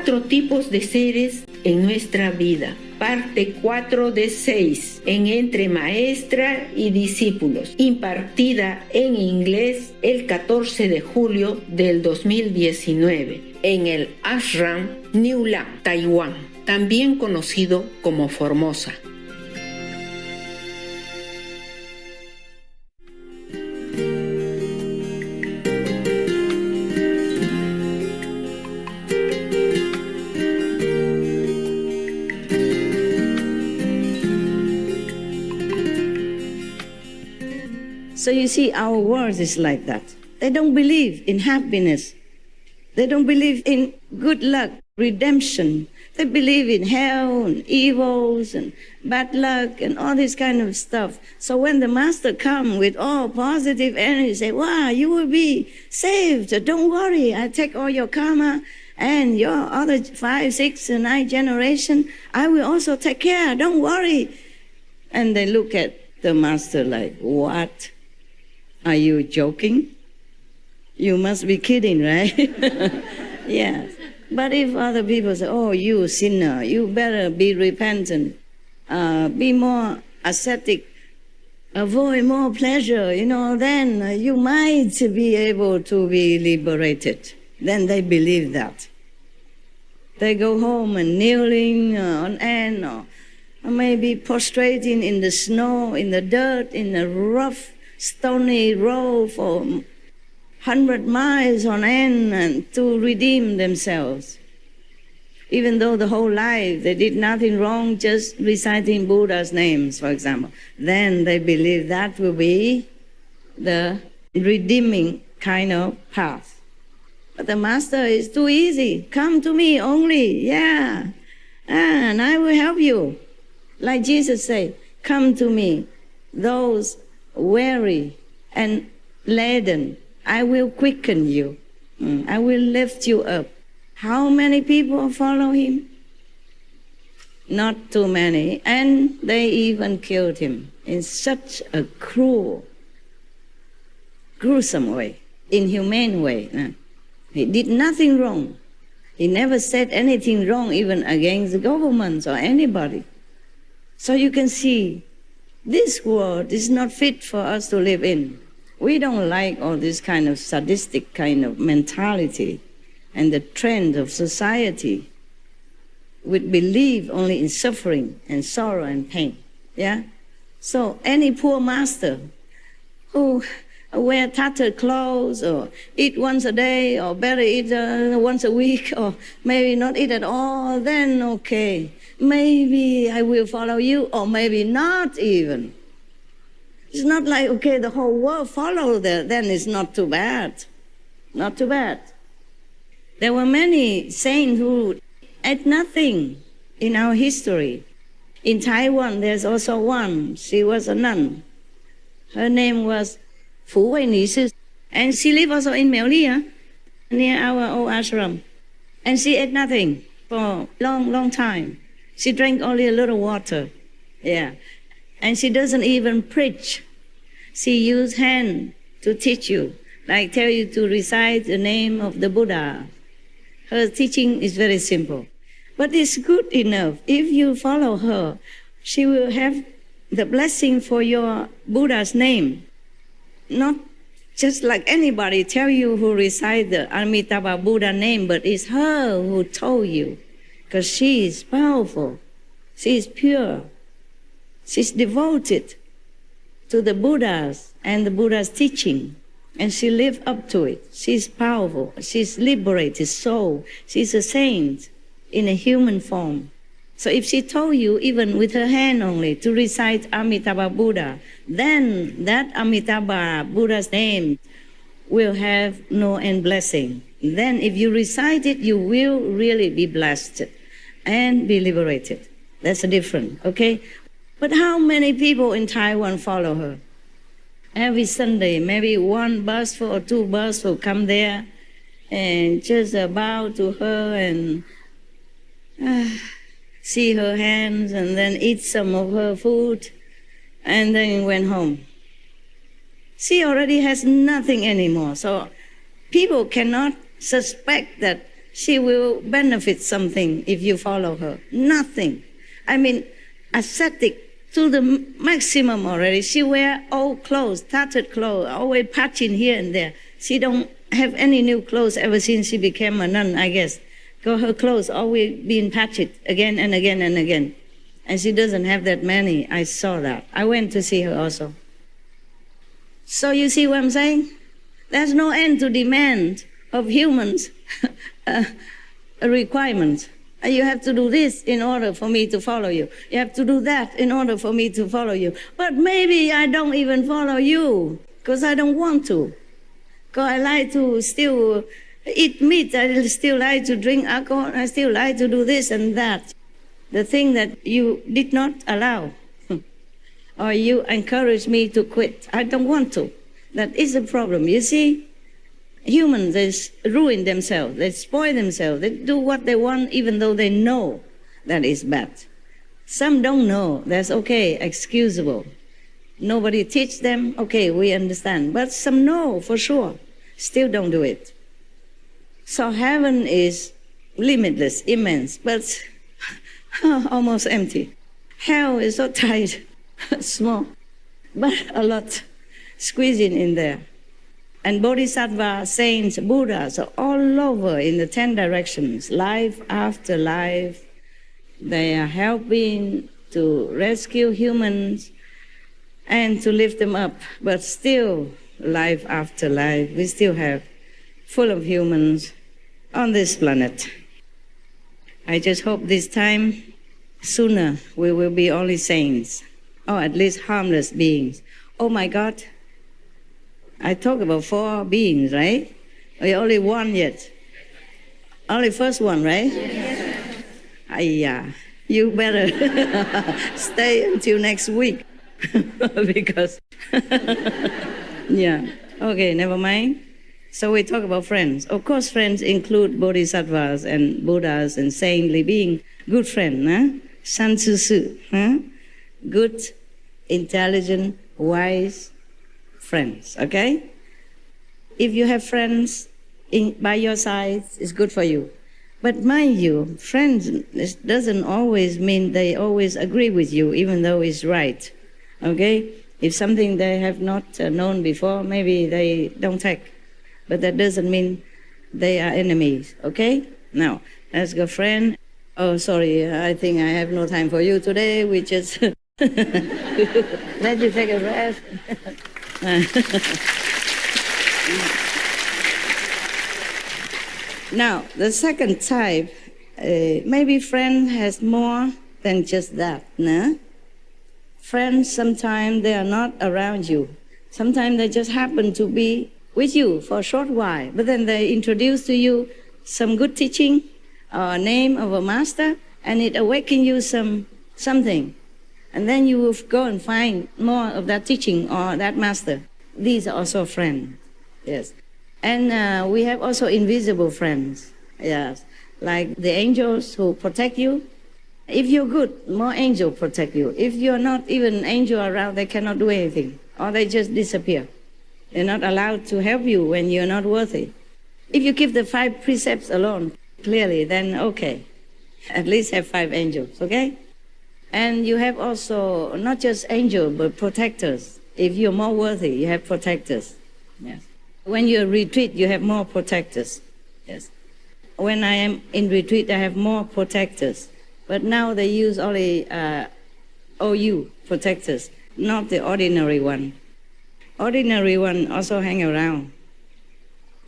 4 tipos de seres en nuestra vida. Parte 4 de 6 en Entre Maestra y Discípulos, impartida en inglés el 14 de julio del 2019 en el Ashram New Lam, Taiwán, también conocido como Formosa. So you see, our world is like that. They don't believe in happiness. They don't believe in good luck, redemption. They believe in hell and evils and bad luck and all this kind of stuff. So when the master comes with all positive energy, say, wow, you will be saved. Don't worry, I take all your karma and your other 5, 6, and 9 generation. I will also take care. Don't worry. And they look at the master like, what? Are you joking? You must be kidding, right? Yes. But if other people say, oh, you sinner, you better be repentant, be more ascetic, avoid more pleasure, then you might be able to be liberated. Then they believe that. They go home and kneeling on end or maybe prostrating in the snow, in the dirt, in the rough, stony road for 100 miles on end and to redeem themselves. Even though the whole life they did nothing wrong, just reciting Buddha's names, for example. Then they believe that will be the redeeming kind of path. But the master is too easy. Come to me only, yeah. And I will help you. Like Jesus said, come to me, those weary and laden, I will quicken you. I will lift you up. How many people follow him? Not too many. And they even killed him in such a cruel, gruesome way, inhumane way. He did nothing wrong. He never said anything wrong even against the governments or anybody. So you can see this world is not fit for us to live in. We don't like all this kind of sadistic kind of mentality and the trend of society would believe only in suffering and sorrow and pain. Yeah? So any poor master who wear tattered clothes or eat once a day or better eat once a week or maybe not eat at all, then okay. Maybe I will follow you, or maybe not even. It's not like, okay, the whole world follow that, then it's not too bad. Not too bad. There were many saints who ate nothing in our history. In Taiwan, there's also one. She was a nun. Her name was Fu Wei Ni Sư. And she lived also in Miaoli, near our old ashram. And she ate nothing for a long, long time. She drank only a little water, yeah. And she doesn't even preach. She used hand to teach you, like tell you to recite the name of the Buddha. Her teaching is very simple. But it's good enough. If you follow her, she will have the blessing for your Buddha's name. Not just like anybody tell you who recite the Amitabha Buddha name, but it's her who told you. Because she is powerful, she is pure, she's devoted to the Buddhas and the Buddha's teaching, and she lived up to it. She's powerful, she's liberated soul, she's a saint in a human form. So if she told you, even with her hand only, to recite Amitabha Buddha, then that Amitabha Buddha's name will have no end blessing. Then if you recite it, you will really be blessed and be liberated. That's the difference, okay? But how many people in Taiwan follow her? Every Sunday, maybe 1 bus or 2 buses will come there and just bow to her and see her hands and then eat some of her food and then went home. She already has nothing anymore, so people cannot suspect that she will benefit something if you follow her. Nothing. I mean, ascetic to the maximum already. She wear old clothes, tattered clothes, always patching here and there. She don't have any new clothes ever since she became a nun, I guess. Because her clothes always being patched again and again and again. And she doesn't have that many. I saw that. I went to see her also. So you see what I'm saying? There's no end to demand of humans a requirement. You have to do this in order for me to follow you. You have to do that in order for me to follow you. But maybe I don't even follow you because I don't want to. Because I like to still eat meat. I still like to drink alcohol. I still like to do this and that. The thing that you did not allow or you encourage me to quit. I don't want to. That is the problem. You see, humans, they ruin themselves. They spoil themselves. They do what they want even though they know that is bad. Some don't know. That's okay, excusable. Nobody teach them. Okay, we understand. But some know for sure. Still don't do it. So heaven is limitless, immense, but almost empty. Hell is so tight. Small, but a lot squeezing in there. And bodhisattva, saints, Buddhas are all over in the 10 directions, life after life. They are helping to rescue humans and to lift them up. But still, life after life, we still have full of humans on this planet. I just hope this time, sooner, we will be only saints. Or at least harmless beings. Oh my God, I talk about 4 beings, right? We're only one yet. Only first one, right? Yeah, you better stay until next week. Because, yeah, okay, never mind. So we talk about friends. Of course, friends include bodhisattvas and Buddhas and saintly beings. Good friend, huh? San Tzu Su, huh? Good, intelligent, wise friends, okay? If you have friends by your side, it's good for you. But mind you, friends doesn't always mean they always agree with you, even though it's right, okay? If something they have not known before, maybe they don't take. But that doesn't mean they are enemies, okay? Now, let's go, friend. Oh, sorry, I think I have no time for you today. We just... Let you take a rest. Now, the second type, maybe friend has more than just that, no? Friends, sometimes they are not around you. Sometimes they just happen to be with you for a short while, but then they introduce to you some good teaching or name of a master, and it awakens you something. And then you will go and find more of that teaching or that master. These are also friends, yes. And we have also invisible friends, yes. Like the angels who protect you. If you're good, more angels protect you. If you're not even angel around, they cannot do anything. Or they just disappear. They're not allowed to help you when you're not worthy. If you keep the 5 precepts alone, clearly, then okay. At least have 5 angels, okay? And you have also not just angels, but protectors. If you're more worthy, you have protectors. Yes. When you retreat, you have more protectors. Yes. When I am in retreat, I have more protectors. But now they use only OU protectors, not the ordinary one. Ordinary one also hang around.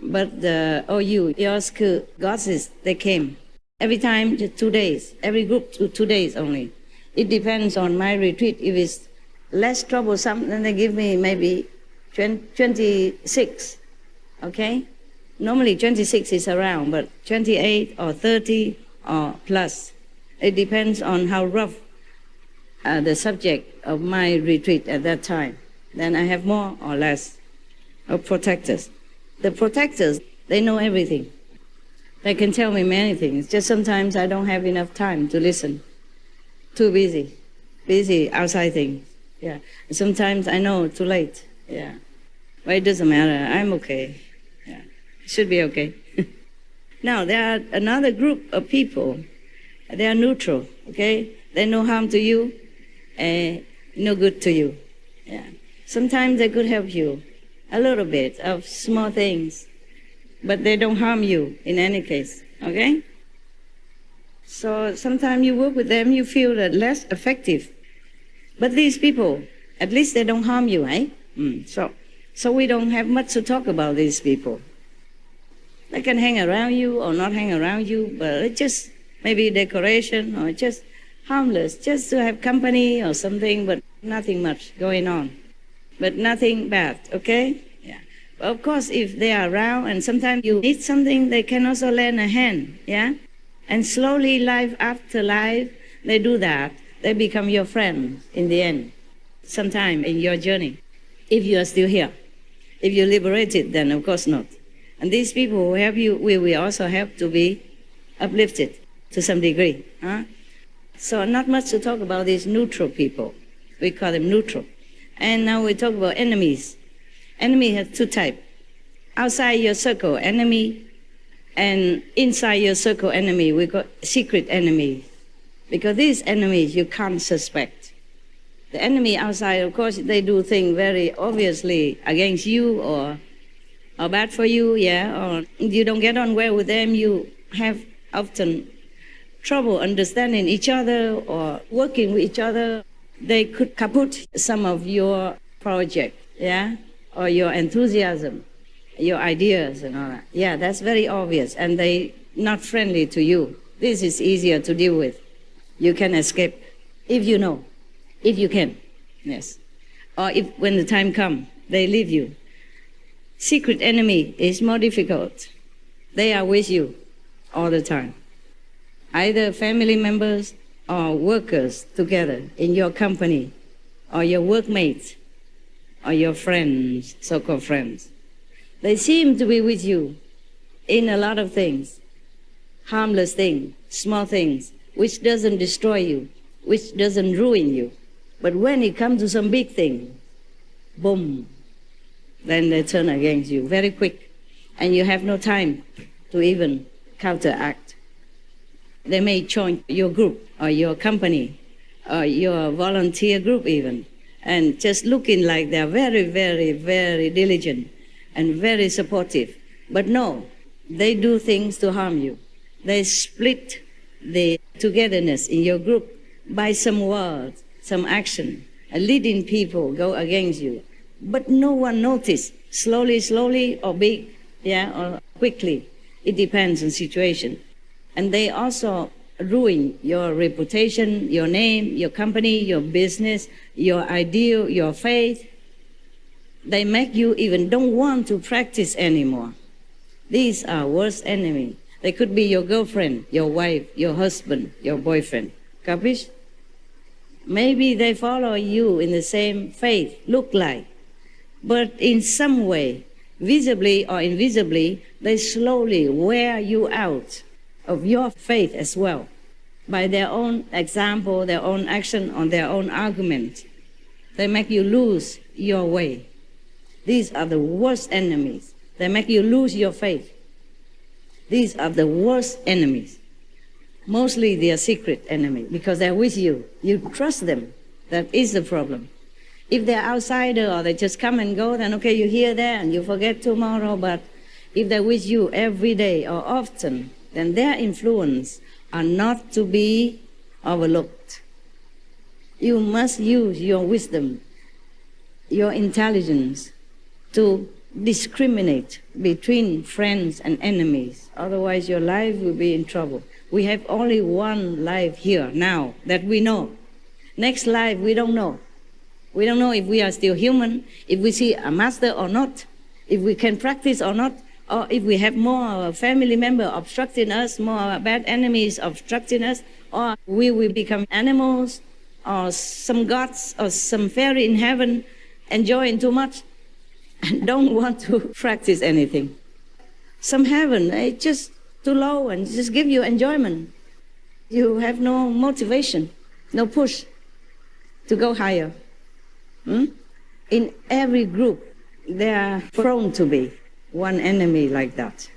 But the OU, yours goddesses, they came. Every time, 2 days. Every group, 2 days only. It depends on my retreat. If it's less troublesome, then they give me maybe 26, okay? Normally 26 is around, but 28 or 30 or plus. It depends on how rough the subject of my retreat at that time. Then I have more or less of protectors. The protectors, they know everything. They can tell me many things. Just sometimes I don't have enough time to listen. Too busy outside things. Yeah. Sometimes I know too late. Yeah. But it doesn't matter. I'm okay. Yeah. Should be okay. Now, there are another group of people. They are neutral, okay? They no harm to you, no good to you. Yeah. Sometimes they could help you a little bit of small things, but they don't harm you in any case, okay? So sometimes you work with them, you feel that less effective. But these people, at least they don't harm you, eh? So we don't have much to talk about these people. They can hang around you or not hang around you, but it's just maybe decoration or just harmless, just to have company or something, but nothing much going on. But nothing bad, okay? Yeah. But of course, if they are around and sometimes you need something, they can also lend a hand, yeah? And slowly, life after life, they do that. They become your friends in the end, sometime in your journey, if you are still here. If you're liberated, then of course not. And these people who help you, we will also help to be uplifted to some degree. Huh? So not much to talk about these neutral people. We call them neutral. And now we talk about enemies. Enemy has two types. Outside your circle, enemy, and inside your circle, enemy. We call secret enemy. Because these enemies you can't suspect. The enemy outside, of course, they do things very obviously against you or bad for you, yeah, or you don't get on well with them, you have often trouble understanding each other or working with each other. They could kaput some of your project, yeah, or your enthusiasm, your ideas and all that. Yeah, that's very obvious, and they not friendly to you. This is easier to deal with. You can escape if you know, if you can, yes. Or if when the time comes, they leave you. Secret enemy is more difficult. They are with you all the time. Either family members or workers together in your company, or your workmates, or your friends, so-called friends. They seem to be with you in a lot of things, harmless things, small things, which doesn't destroy you, which doesn't ruin you. But when it comes to some big thing, boom, then they turn against you very quick, and you have no time to even counteract. They may join your group or your company or your volunteer group even, and just looking like they're very, very, very diligent and very supportive. But no, they do things to harm you. They split the togetherness in your group by some words, some action, and leading people go against you. But no one noticed, slowly, or big, yeah, or quickly. It depends on situation. And they also ruin your reputation, your name, your company, your business, your ideal, your faith. They make you even don't want to practice anymore. These are worst enemies. They could be your girlfriend, your wife, your husband, your boyfriend. Capish? Maybe they follow you in the same faith, look like. But in some way, visibly or invisibly, they slowly wear you out of your faith as well, by their own example, their own action, or their own argument. They make you lose your way. These are the worst enemies. They make you lose your faith. These are the worst enemies. Mostly they are secret enemies because they're with you. You trust them. That is the problem. If they're outsider or they just come and go, then okay, you hear that and you forget tomorrow. But if they're with you every day or often, then their influence are not to be overlooked. You must use your wisdom, your intelligence to discriminate between friends and enemies. Otherwise, your life will be in trouble. We have only one life here now that we know. Next life, we don't know. We don't know if we are still human, if we see a master or not, if we can practice or not, or if we have more family members obstructing us, more bad enemies obstructing us, or we will become animals, or some gods, or some fairy in heaven enjoying too much and don't want to practice anything. Some heaven, it's just too low and just give you enjoyment. You have no motivation, no push to go higher. In every group, there are prone to be one enemy like that.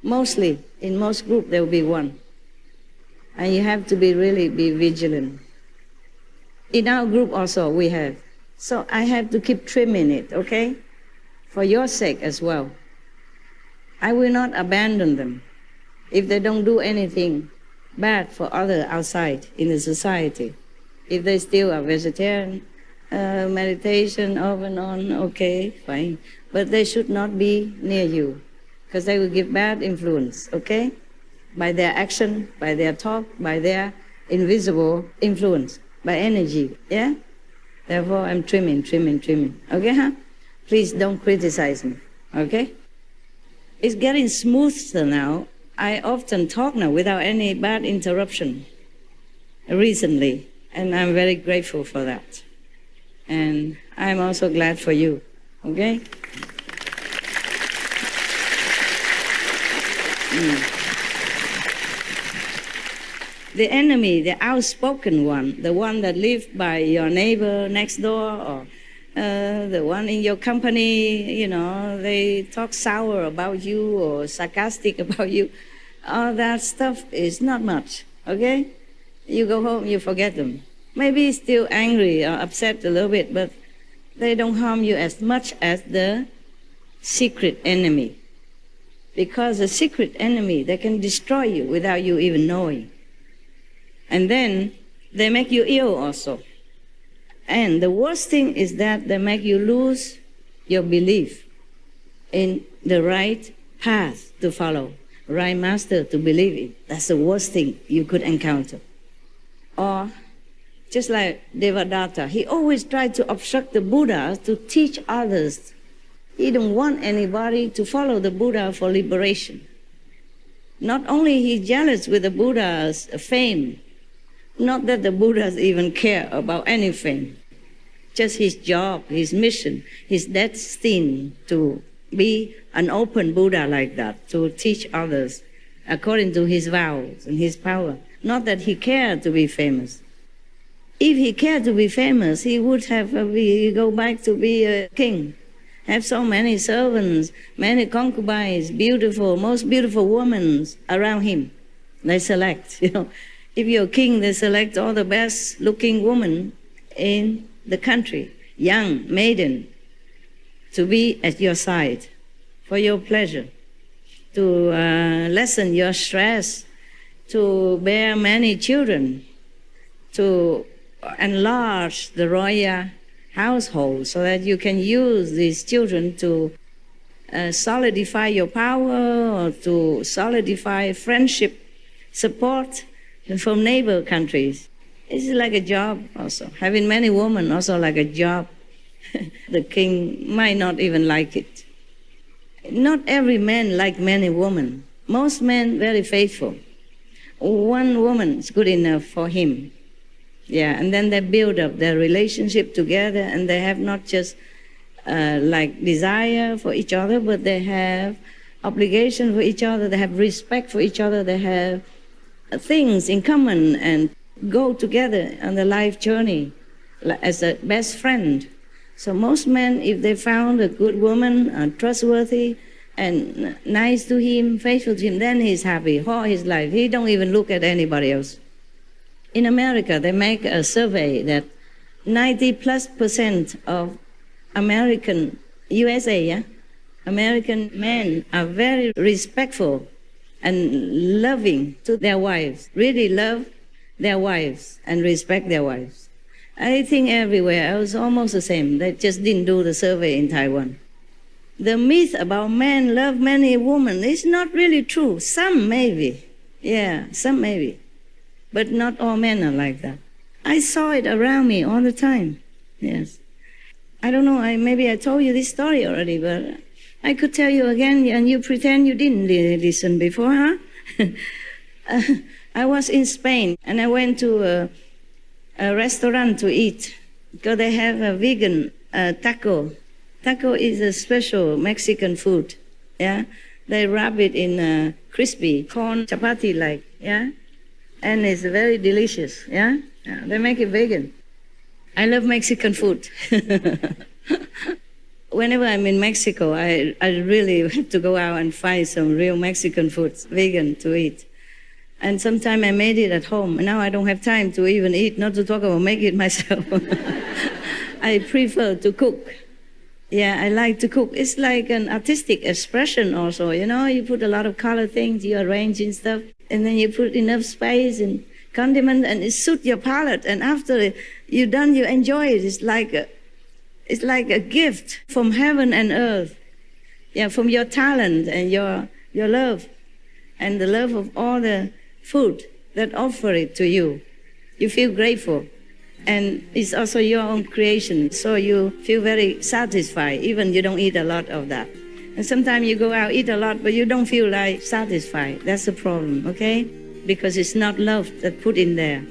Mostly In most groups, there will be one. And you have to really be vigilant. In our group also, we have. So I have to keep trimming it, okay? For your sake as well. I will not abandon them if they don't do anything bad for others outside in the society. If they still are vegetarian, meditation off and on, okay, fine. But they should not be near you, because they will give bad influence, okay? By their action, by their talk, by their invisible influence, by energy, yeah? Therefore, I'm trimming, okay, huh? Please don't criticize me, okay? It's getting smoother now. I often talk now without any bad interruption recently, and I'm very grateful for that. And I'm also glad for you, okay? The enemy, the outspoken one, the one that lives by your neighbor next door, or the one in your company, you know, they talk sour about you or sarcastic about you. All that stuff is not much, okay? You go home, you forget them. Maybe still angry or upset a little bit, but they don't harm you as much as the secret enemy. Because the secret enemy, they can destroy you without you even knowing. And then they make you ill also. And the worst thing is that they make you lose your belief in the right path to follow, right master to believe in. That's the worst thing you could encounter. Or just like Devadatta, he always tried to obstruct the Buddha to teach others. He didn't want anybody to follow the Buddha for liberation. Not only he jealous with the Buddha's fame, not that the Buddhas even care about any fame, just his job, his mission, his destiny to be an open Buddha like that, to teach others according to his vows and his power. Not that he cared to be famous. If he cared to be famous, he would have go back to be a king, have so many servants, many concubines, beautiful, most beautiful women around him. They select, you know. If you're a king, they select all the best-looking women in the country, young maiden, to be at your side for your pleasure, to lessen your stress, to bear many children, to enlarge the royal household so that you can use these children to solidify your power or to solidify friendship, support from neighbor countries. It's like a job also. Having many women also like a job. The king might not even like it. Not every man like many women. Most men very faithful. One woman is good enough for him. Yeah, and then they build up their relationship together, and they have not just like desire for each other, but they have obligation for each other, they have respect for each other, they have things in common and go together on the life journey as a best friend. So most men, if they found a good woman, trustworthy and nice to him, faithful to him, then he's happy all his life. He don't even look at anybody else. In America, they make a survey that 90+% of American, USA, yeah? American men are very respectful and loving to their wives, really love their wives and respect their wives. I think everywhere, I was almost the same. They just didn't do the survey in Taiwan. The myth about men love many women is not really true. Some maybe, yeah, some maybe. But not all men are like that. I saw it around me all the time, yes. I don't know, maybe I told you this story already, but I could tell you again, and you pretend you didn't listen before, huh? I was in Spain, and I went to a restaurant to eat, because they have a vegan taco. Taco is a special Mexican food, yeah? They wrap it in crispy corn chapati-like, yeah? And it's very delicious, yeah? They make it vegan. I love Mexican food. Whenever I'm in Mexico, I really have to go out and find some real Mexican food, vegan, to eat. And sometimes I made it at home. And now I don't have time to even eat, not to talk about make it myself. I prefer to cook. Yeah, I like to cook. It's like an artistic expression also, you know. You put a lot of color things, you arrange and stuff, and then you put enough spice and condiment, and it suits your palate. And after you're done, you enjoy it. It's like a gift from heaven and earth. Yeah, from your talent and your love, and the love of all the food that offer it to you. You feel grateful. And it's also your own creation, so you feel very satisfied, even you don't eat a lot of that. And sometimes you go out, eat a lot, but you don't feel like satisfied. That's the problem, okay? Because it's not love that put in there.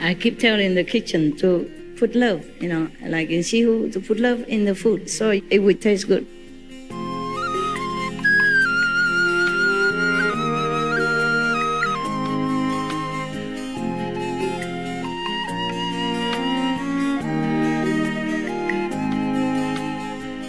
I keep telling the kitchen to put love, you know, like in Shihu, to put love in the food, so it would taste good.